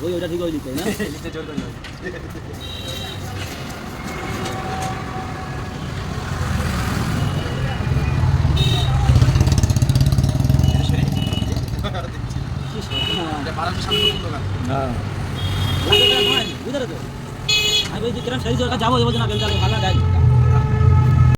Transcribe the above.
ওই ওটা ঠিক ওই দিতে না লিখতে জোর করে বুঝতে তো আমি বলছি কিরম সাইজ যাবো যাবো না ভালো গাড়ি